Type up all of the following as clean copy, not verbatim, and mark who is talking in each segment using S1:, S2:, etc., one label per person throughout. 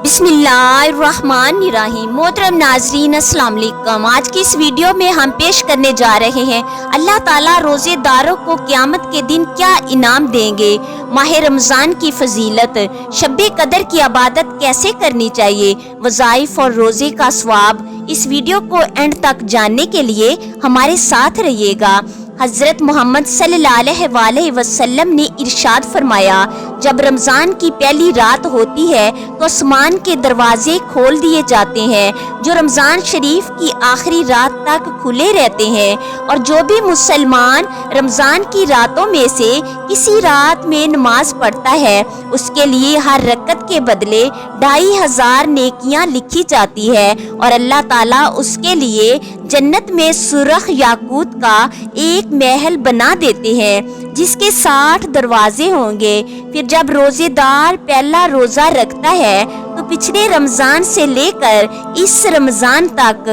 S1: बिस्मिल्लाहिर्रहमानिर्रहीम। मोहतरम नाजरीन, अस्सलाम वालेकुम। आज की इस वीडियो में हम पेश करने जा रहे हैं अल्लाह ताला रोजेदारों को क़यामत के दिन क्या इनाम देंगे, माह रमज़ान की फजीलत, शब-ए कदर की इबादत कैसे करनी चाहिए, वज़ाइफ और रोजे का सवाब। इस वीडियो को एंड तक जानने के लिए हमारे साथ रहिएगा। हज़रत मोहम्मद सल्लल्लाहु अलैहि वसल्लम ने इरशाद फरमाया, जब रमज़ान की पहली रात होती है तो आसमान के दरवाजे खोल दिए जाते हैं जो रमज़ान शरीफ की आखिरी रात तक खुले रहते हैं, और जो भी मुसलमान रमज़ान की रातों में से किसी रात में नमाज पढ़ता है उसके लिए हर रकत के बदले 2500 नेकियां लिखी जाती है, और अल्लाह ताला उसके लिए जन्नत में सुरख याकूत का एक महल बना देते हैं जिसके 60 दरवाजे होंगे। फिर जब रोजेदार पहला रोजा रखता है तो पिछले रमजान से लेकर इस रमजान तक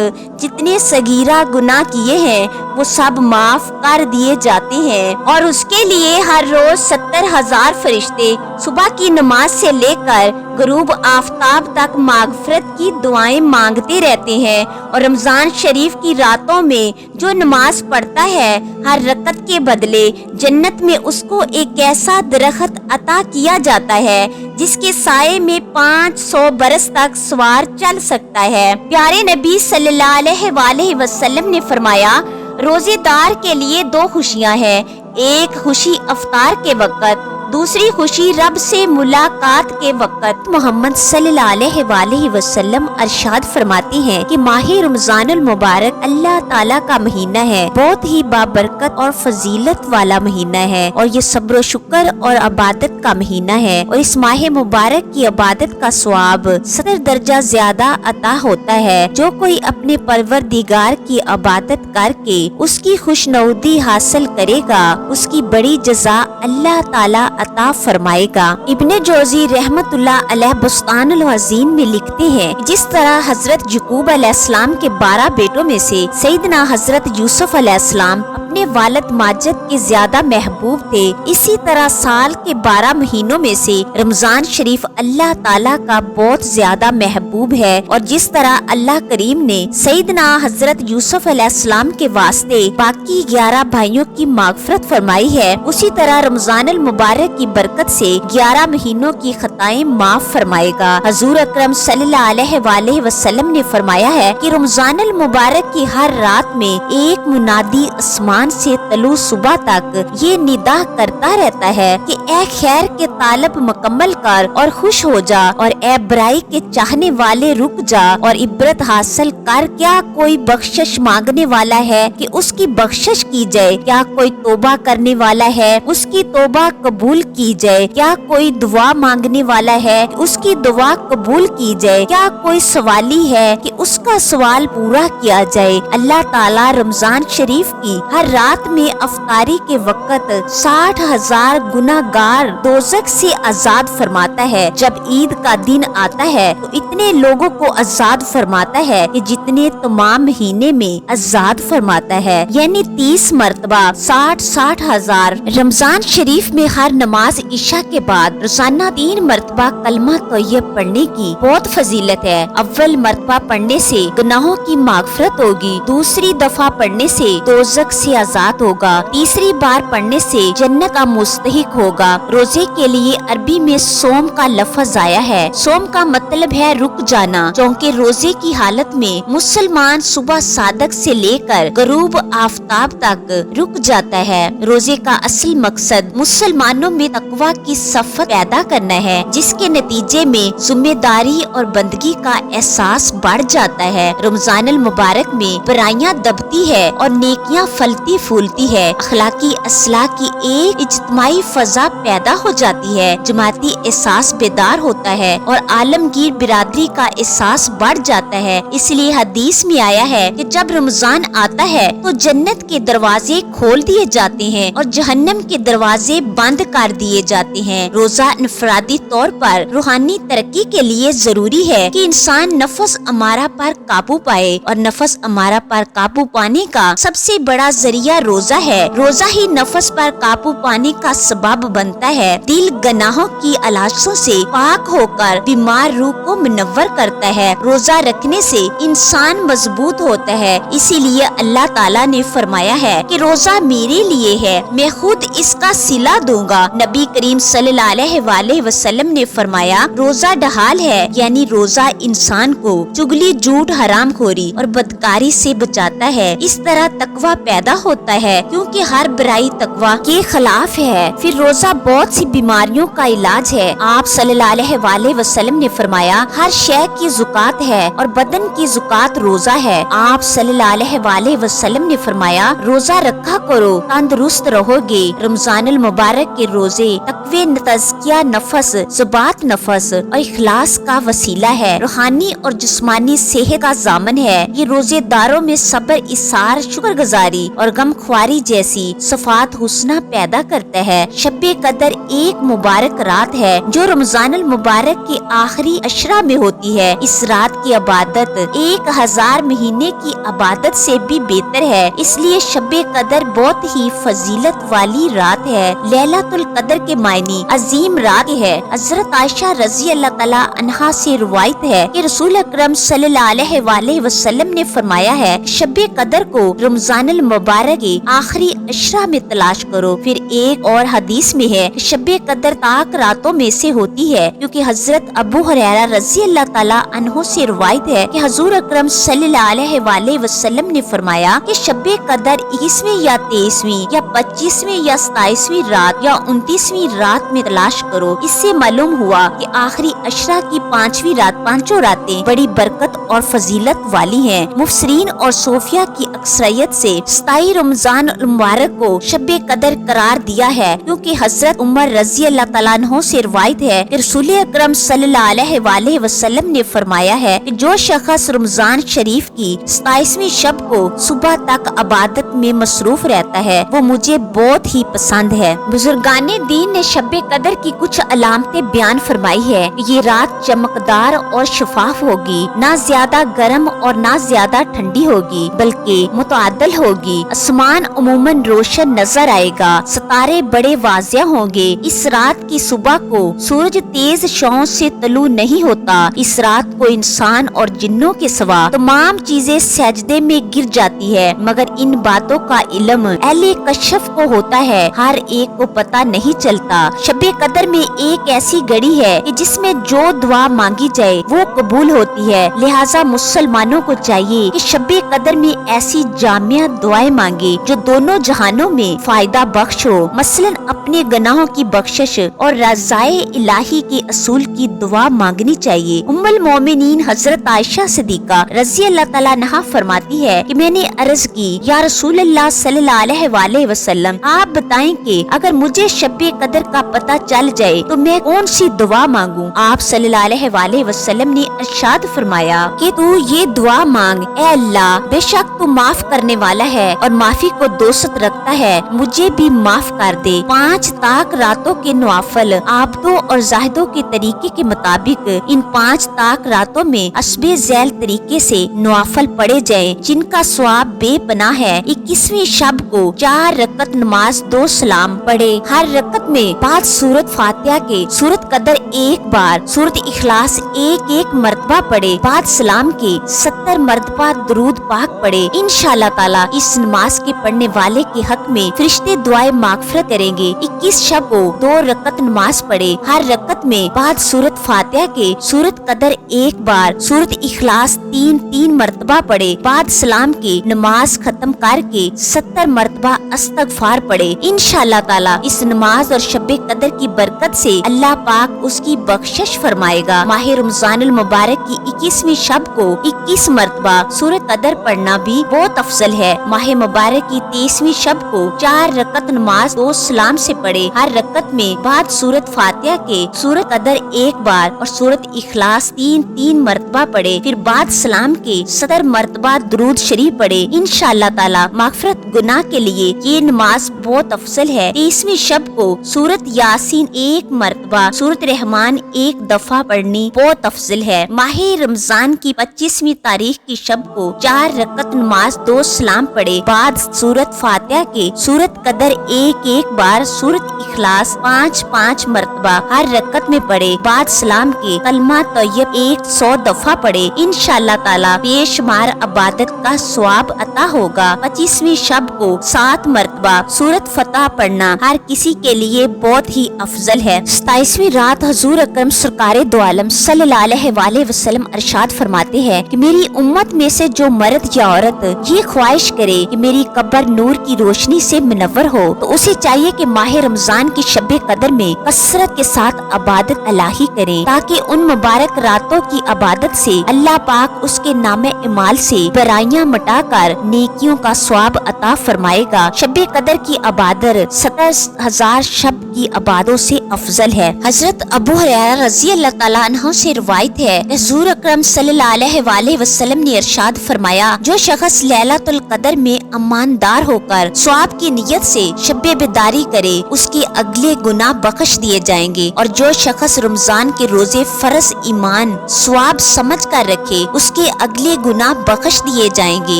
S1: जितने सगीरा गुनाह किए हैं वो सब माफ कर दिए जाते हैं, और उसके लिए हर रोज 70,000 फरिश्ते सुबह की नमाज से लेकर गुरूब आफ्ताब तक मागफरत की दुआएं मांगते रहते हैं। और रमजान शरीफ की रातों में जो नमाज पढ़ता है हर रकत के बदले जन्नत में उसको एक ऐसा दरख्त अता किया जाता है जिसके साये में 500 बरस तक सवार चल सकता है। प्यारे नबी सल्लल्लाहु अलैहि वसल्लम ने फरमाया, रोजेदार के लिए 2 खुशियां हैं, एक खुशी अफ्तार के वक़्त, दूसरी खुशी रब से मुलाकात के वक़्त। मोहम्मद सल्लल्लाहु अलैहि वसल्लम अरशाद फरमाते हैं कि माह रमज़ानुल मुबारक अल्लाह ताला का महीना है, बहुत ही बाबरकत और फजीलत वाला महीना है, और ये सब्र शुक्र और इबादत का महीना है, और इस माह मुबारक की इबादत का सवाब 70 दर्जा ज्यादा अता होता है। जो कोई अपने परवरदिगार की इबादत करके उसकी खुशनौदी हासिल करेगा उसकी बड़ी जज़ा अल्लाह ताला अता फरमाएगा। इब्ने जोजी रहमतुल्लाह अलैह बुस्तानुल हज़ीन में लिखते हैं, जिस तरह हजरत यकूब अलैहिस्सलाम के 12 बेटों में से सैयदना हजरत यूसुफ अलैहिस्सलाम अपने वालिद माजिद के ज्यादा महबूब थे, इसी तरह साल के 12 महीनों में से रमजान शरीफ अल्लाह ताला का बहुत ज्यादा महबूब है, और जिस तरह अल्लाह करीम ने सैयदना हजरत यूसुफ अलैहिस्सलाम के वास्ते बाकी 11 भाइयों की मागफरत फरमाई है, उसी तरह रमजानुल मुबारक की बरकत से 11 महीनों की खताएं माफ फरमाएगा। हजूर अकरम सल्लल्लाहु अलैहि वसल्लम ने फरमाया है कि रमजानुल मुबारक की हर रात में एक मुनादी आसमान से तलू सुबह तक ये निदा करता रहता है कि ए खैर के तालब मुकम्मल कर और खुश हो जा, और ए बुराई के चाहने वाले रुक जा और इबरत हासिल कर। क्या कोई बख्शिश मांगने वाला है कि उसकी बख्शिश की जाए, क्या कोई तौबा करने वाला है उसकी तौबा कबूल की जाए, क्या कोई दुआ मांगने वाला है कि उसकी दुआ कबूल की जाए, क्या कोई सवाली है कि उसका सवाल पूरा किया जाए। अल्लाह ताला रमजान शरीफ की हर रात में अफ्तारी के वक़्त 60,000 गुनाहगार दोज़ख से आजाद फरमाता है। जब ईद का दिन आता है तो इतने लोगों को आजाद फरमाता है कि जितने तमाम महीने में आजाद फरमाता है, यानी 30 मरतबा 60,000। रमजान शरीफ में हर नमाज इशा के बाद रोजाना 3 मरतबा कलमा तोय्यब पढ़ने की बहुत फजीलत है। अव्वल मरतबा पढ़ने से गुनाहों की मागफरत होगी, दूसरी दफा पढ़ने से दोज़ख से आजाद होगा, तीसरी बार पढ़ने से जन्नत का मुस्तहिक होगा। रोजे के लिए अरबी में सोम का लफ्ज आया है। सोम का मतलब है रुक जाना, क्योंकि रोजे की हालत में मुसलमान सुबह सादक से लेकर गरूब आफ्ताब तक रुक जाता है। रोजे का असल मकसद मुसलमानों में तकवा की सफ़त पैदा करना है, जिसके नतीजे में जिम्मेदारी और बंदगी का एहसास बढ़ जाता है। रमजानुल मुबारक में बुराइयां दबती है और नेकियां फलती फूलती है, अखलाकी असलाह की एक इज्तिमाई फजा पैदा हो जाती है, जमाती एहसास बेदार होता है और आलमगीर बिरादरी का एहसास बढ़ जाता है। इसलिए हदीस में आया है कि जब रमजान आता है तो जन्नत के दरवाजे खोल दिए जाते हैं और जहन्नम के दरवाजे बंद कर दिए जाते हैं। रोजा इनफरादी तौर पर रूहानी तरक्की के लिए जरूरी है कि इंसान नफ्स अमारा पर काबू पाए, और नफ्स अमारा पर काबू पाने का सबसे बड़ा जरिया रोजा है। रोजा ही नफ्स पर काबू पाने का सबब बनता है। दिल गनाहों की अलाशों से पाक होकर बीमार रूह को मुनव्वर करता है। रोजा रखने से इंसान मजबूत होता है। इसीलिए अल्लाह ताला ने फरमाया है कि रोजा मेरे लिए है, मैं खुद इसका सिला दूंगा। नबी करीम सल्लल्लाहु अलैहि वसल्लम ने फरमाया, रोजा ढहाल है, यानी रोजा इंसान को चुगली, झूठ, हरामखोरी और बदकारी से बचाता है। इस तरह तकवा पैदा होता है, क्योंकि हर बुराई तकवा के खिलाफ है। फिर रोजा बहुत सी बीमारियों का इलाज है। आप सल्लल्लाहु अलैहि वसल्लम ने फरमाया, हर शय की ज़ुकात है और बदन की ज़ुकात रोजा है। आप सल्लल्लाहु अलैहि वसल्लम ने फरमाया, रोजा रखा करो, तंदुरुस्त रहोगे। रमजानुल मुबारक के रोजे तकवे, तज़किया नफस, ज़बात नफस और इखलास का वसीला है, रूहानी और जिस्मानी सेहत का ज़ामन है। ये रोजेदारों में सब्र, इसार, शुक्रगुजारी और गमख्वारी जैसी सफात हुस्ना पैदा करता है। शब्बे कदर एक मुबारक रात है जो रमजानुल मुबारक के आखिरी अशरा में होती है। इस रात की इबादत 1000 महीने की इबादत से भी बेहतर है। इसलिए शब्बे कदर बहुत ही फजीलत वाली रात है। लैलतुल कदर के मायने अजीम रात है। हजरत आयशा रजी अल्लाह तआला अन्हा से रिवायत है कि रसूल अकरम सल्लल्लाहु अलैहि वसल्लम ने फरमाया है, शब्बे कदर को रमजानुल मुबारक के आखिरी अशरा में तलाश करो। फिर एक और हदीस में है, शब्बे कदर ताक रातों में से होती है, क्योंकि हजरत अबू हुरैरा रजी अल्लाह तआला अन्हु से रिवायत है कि हुजूर अकरम सल्लल्लाहु अलैहि वसल्लम ने फरमाया कि शब्बे कदर 21वीं या 23वीं या 25वीं या 27वीं रात या 29वीं रात में तलाश करो। इससे मालूम हुआ कि आखिरी अशरा की 5वीं रात, पांचों रातें बड़ी बरकत और फजीलत वाली हैं। मुफसरीन और सोफिया की अक्सरियत से 27 रमजान मुबारक को शब्बे कदर करार दिया है, क्योंकि हजरत उमर रजी अल्लाह तआला अन्हु से रिवायत है कि रसूल अकरम सल्लल्लाहु अलैहि वसल्लम ने फरमाया है कि जो शख्स रमजान शरीफ की 27वीं शब को सुबह तक इबादत में मसरूफ रहता है, वो मुझे बहुत ही पसंद है। बुजुर्गाने दीन ने शब्बे कदर की कुछ अलामतें बयान फरमाई है। ये रात चमकदार और शफाफ होगी, ना ज्यादा गर्म और ना ज्यादा ठंडी होगी, बल्कि मुतअद्दिल होगी। आसमान अमूमन रोशन नजर आएगा, सितारे बड़े वाज़िह होंगे। इस रात की सुबह को सूरज तेज शौं से तलू नहीं होता। इस रात को इंसान और जिन्नों के सिवा तमाम चीजें सजदे में गिर जाती है, मगर इन बातों का इल्म अहले कशफ को होता है, हर एक को पता नहीं चलता। शब्बे कदर में एक ऐसी घड़ी है कि जिसमें जो दुआ मांगी जाए वो कबूल होती है। लिहाजा मुसलमानों को चाहिए कि शब्बे कदर में ऐसी जामिया दुआएं मांगे जो दोनों जहानों में फायदा बख्श हो। मसलन अपने गुनाहों की बख्शिश और रज़ाए इलाही के असूल की दुआ मांगनी चाहिए। उम्मुल मोमिनीन हजरत आयशा सिद्दीका रज़ी अल्लाह तआला अन्हा फरमाती है कि मैंने अर्ज की, या रसूल अल्लाह सल्लल्लाहु अलैहि वसल्लम, आप बताएं कि अगर मुझे शब्बे कदर का पता चल जाए तो मैं कौन सी दुआ मांगूं? आप सल्लल्लाहु अलैहि वसल्लम ने इरशाद फरमाया कि तू ये दुआ मांग, ए अल्लाह, बेशक तू माफ करने वाला है और माफी को दोस्त रखता है, मुझे भी माफ कर दे। 5 ताक रातों के नवाफल आबदों और जाहिदों के तरीके के मुताबिक इन 5 ताक रातों में अस्बे झैल तरीके से नवाफल पढ़े जाए, जिनका स्वाब बेपनाह है। 21वीं शब को 4 रकत नमाज 2 सलाम पढ़े। हर रकत में 5 सूरत फातिहा के, सूरत कदर 1 बार, सूरत इखलास 1 मरतबा पढ़े। 5 सलाम के 70 मरतबा दरूद पाक पढ़े। इंशाअल्लाह ताला इस नमाज के पढ़ने वाले के हक में फरिश्ते दुआए मागफिरत करेंगे। 21 शब को 2 रकत नमाज पढ़े। हर रकत में 5 सूरत फातिहा के, सूरत कदर 1 बार, सूरत इखलास 3 मरतबा पढ़े। बाद सलाम की नमाज खत्म करके 70 मरतबा अस्तगफार पढ़े। इंशाअल्लाह ताला इस नमाज और शब्बे कदर की बरकत से अल्लाह पाक उसकी बख्शिश फरमाएगा। माह रमजानुल मुबारक की 21वीं शब को 21 मरतबा सूरत कदर पढ़ना भी बहुत अफजल है। माह मुबारक की 23वीं शब को 4 रकत नमाज 2 सलाम से पढ़े। हर रकत में बाद सूरत फातिहा के, सूरत कदर 1 बार और सूरत इखलास 3 मरतबा पढ़े। फिर बाद सलाम के 70 मरतबा दरूद शरीफ पढ़े। इंशाअल्लाह ताला मगफिरत गुनाह के लिए ये नमाज बहुत अफजल है। 23वीं शब को सूरत सूरत यासीन एक मरतबा, सूरत रहमान एक दफा पढ़नी बहुत अफजल है। माह रमजान की 25वीं तारीख की शब को 4 रकत नमाज 2 सलाम पढ़े बाद सूरत फातिहा के सूरत कदर एक बार, सूरत इखलास 5 मरतबा हर रकत में पढ़े बाद सलाम के कलमा तैयब 100 दफा पढ़े। इंशाअल्लाह ताला बेशुमार इबादत का सवाब अता होगा। 25वीं शब को 7 मरतबा सूरत फतह पढ़ना हर किसी के लिए बहुत ही अफजल है। 27वीं रात हुजूर अकरम सरकारे दो आलम सल्लल्लाहु अलैहि वसल्लम इरशाद फरमाते हैं कि मेरी उम्मत में से जो मर्द या औरत ये ख्वाहिश करे कि मेरी कब्र नूर की रोशनी से मुनव्वर हो तो उसे चाहिए कि माह रमजान की शब कदर में कसरत के साथ इबादत अलाही करे, ताकि उन मुबारक रातों की इबादत से अल्लाह पाक उसके नामे इमाल से बुराइयां मिटाकर नेकियों का स्वाब अता फरमाएगा। शब कदर की इबादत 70,000 शब की इबादतों से अफजल है। हजरत अबू हुरैरा रज़ी अल्लाह ताला अन्हु से रिवायत है, हुज़ूर अकरम सल्लल्लाहु अलैहि वसल्लम ने इरशाद फरमाया, जो शख्स लैलतुल कदर में ईमानदार होकर स्वाब की नियत से शब बेदारी करे उसके अगले गुनाह बख्श दिए जाएंगे, और जो शख्स रमजान के रोजे फर्ज ईमान स्वाब समझ कर रखे उसके अगले गुनाह बख्श दिए जाएंगे।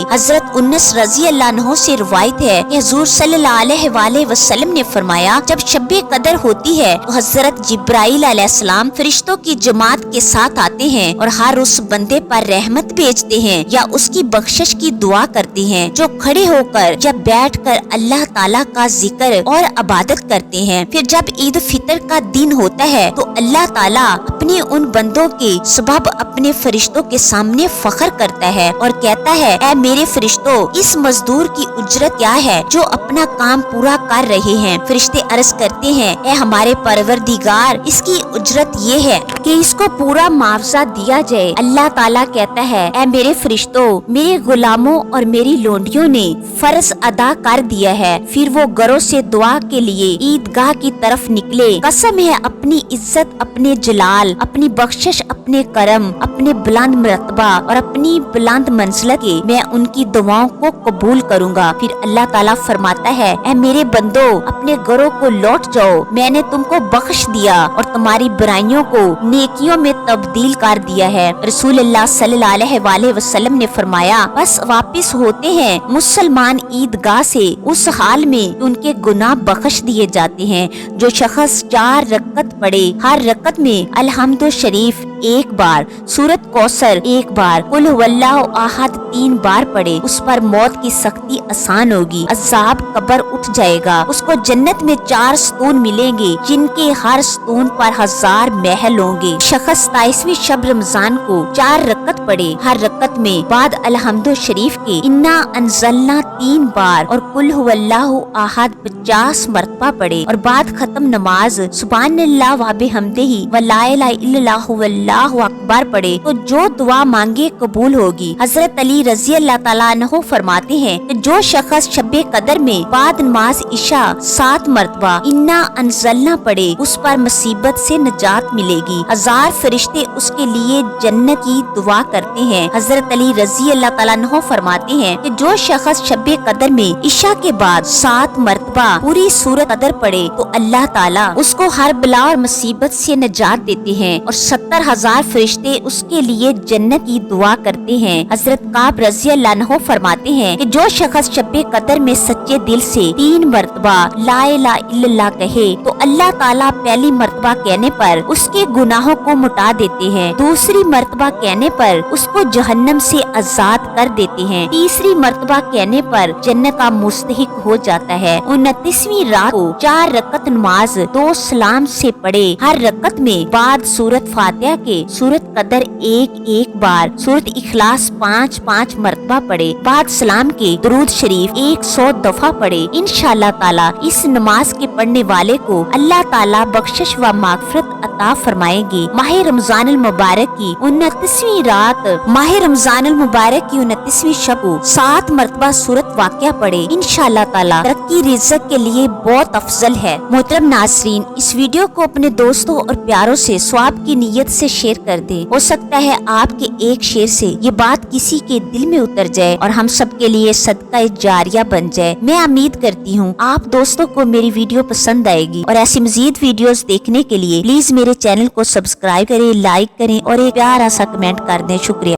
S1: हजरत उन्नस रज़ी अल्लाह अन्हु से रिवायत है कि हुज़ूर सल्लल्लाहु अलैहि वसल्लम ने फरमाया, जब शब कदर होती है तो हजरत जिब्राइल अलैहिस्सलाम फरिश्तों की जमात के साथ आते हैं और हर उस बंदे पर रहमत भेजते हैं या उसकी बख्शिश की दुआ करते हैं जो खड़े होकर या बैठकर अल्लाह ताला का जिक्र और इबादत करते हैं। फिर जब ईद फितर का दिन होता है तो अल्लाह ताला अपने उन बंदों के सबब अपने फरिश्तों के सामने फख्र करता है और कहता है, ऐ मेरे फरिश्तों, इस मजदूर की उजरत क्या है जो अपना काम पूरा कर रहे हैं। फरिश्ते अर्ज करते हैं, ऐ हमारे परवरदिगार, इसकी उजरत ये है कि इसको पूरा मुआवजा दिया जाए। अल्लाह ताला कहता है, ऐ मेरे फरिश्तों, मेरे गुलामों और मेरी लोंडियों ने फर्ज अदा कर दिया है। फिर वो घरों से दुआ के लिए ईदगाह की तरफ निकले। कसम है अपनी इज्जत, अपने जलाल, अपनी बख्शिश, अपने करम, अपने बुलंद मरतबा और अपनी बुलंद मंजिलत के, मैं उनकी दुआओं को कबूल करूँगा। फिर अल्लाह ताला फरमाता है, ऐ मेरे बंदो, अपने घरों को लौट जाओ, मैंने तुमको बख्श दिया और तुम्हारी बुराइयों को नेकियों में तब्दील कर दिया है। रसूलुल्लाह सल्लल्लाहु अलैहि वसल्लम ने फरमाया, बस वापिस होते हैं मुसलमान ईदगाह से उस हाल में उनके गुनाह बख्श दिए जाते हैं। जो शख्स 4 रकत पढ़े, हर रकत में अलहम्दु शरीफ 1 बार, सूरत कौसर 1 बार, कुल हुवल्लाहु अहद 3 बार पढ़े, उस पर मौत की सख्ती आसान होगी, अज़ाब कब्र उठ जाएगा, उसको जन्नत में 4 स्तून मिलेंगे जिनके हर स्तून पर 1000 महल होंगे। शख्स 27वीं शब रमजान को 4 रकत पढ़े, हर रकत में बाद अलहम्दु शरीफ के इन्ना अंज़लना 3 बार और कुल हुवल्लाहु अहद 50 मरतबा पढ़े और बाद खत्म नमाज सुब्हानल्लाह व बिहम्दिही व ला इलाहा इल्लल्लाहु वल्लाहु अकबर पढ़े तो जो दुआ मांगे कबूल होगी। हजरत अली रज़ी अल्लाह ताला अन्हु फरमाते हैं कि जो शख्स शब्बे कदर में बाद नमाज इशा 7 मरतबा इन्ना अंज़लना पढ़े उस पर मुसीबत से निजात मिलेगी, 1000 फरिश्ते उसके लिए जन्नत की दुआ करते हैं। हजरत अली रज़ी अल्लाह ताला अन्हु फरमाते हैं कि जो शख्स शब्बे कदर में इशा के बाद 7 मरतबा पूरी सूरत कदर पढ़े तो अल्लाह ताला उसको हर बला और मुसीबत से निजात देते हैं और 70,000 फरिश्ते उसके लिए जन्नत की दुआ करते हैं। हजरत काब रज़ी अल्लाह अन्हु फरमाते हैं कि जो शख्स शब्बे कदर में सच्चे दिल से 3 मरतबा ला इलाहा इल्लल्लाह कहे तो अल्लाह ताला पहली मरतबा कहने पर उसके गुनाहों को मिटा देते हैं, दूसरी मरतबा कहने पर उसको जहन्नम से आजाद कर देते हैं, तीसरी मरतबा कहने पर जन्नत का मुस्तहिक हो जाता है। 29वीं रात को 4 रकत नमाज 2 सलाम से पढ़े, हर रकत में बाद सूरत फातिहा के सूरत कदर 1 बार, सूरत इखलास 5 मरतबा पढ़े, बाद सलाम के दुरूद शरीफ 100 दफा पढ़े। इंशाअल्लाह ताला इस नमाज के पढ़ने वाले को अल्लाह ताला बख्शिश व मागफिरत अता फरमाएंगे। माह रमजान अल मुबारक की 29वीं रात, माह रमजान अल मुबारक की 29वीं शब को 7 मरतबा सूरत वाक़िया पढ़े, इंशाअल्लाह ताला तरक्की रिज़्क़ के लिए बहुत अफजल है। मोहतरम नाज़रीन, इस वीडियो को अपने दोस्तों और प्यारों से स्वाब की नीयत से शेयर कर दें। हो सकता है आपके एक शेयर से ये बात किसी के दिल में उतर जाए और हम सबके लिए सदका जारिया बन जाए। मैं उम्मीद करती हूँ आप दोस्तों को मेरी वीडियो पसंद आएगी और ऐसी मजीद वीडियोस देखने के लिए प्लीज मेरे चैनल को सब्सक्राइब करें, लाइक करें और एक प्यारा सा कमेंट कर दें। शुक्रिया।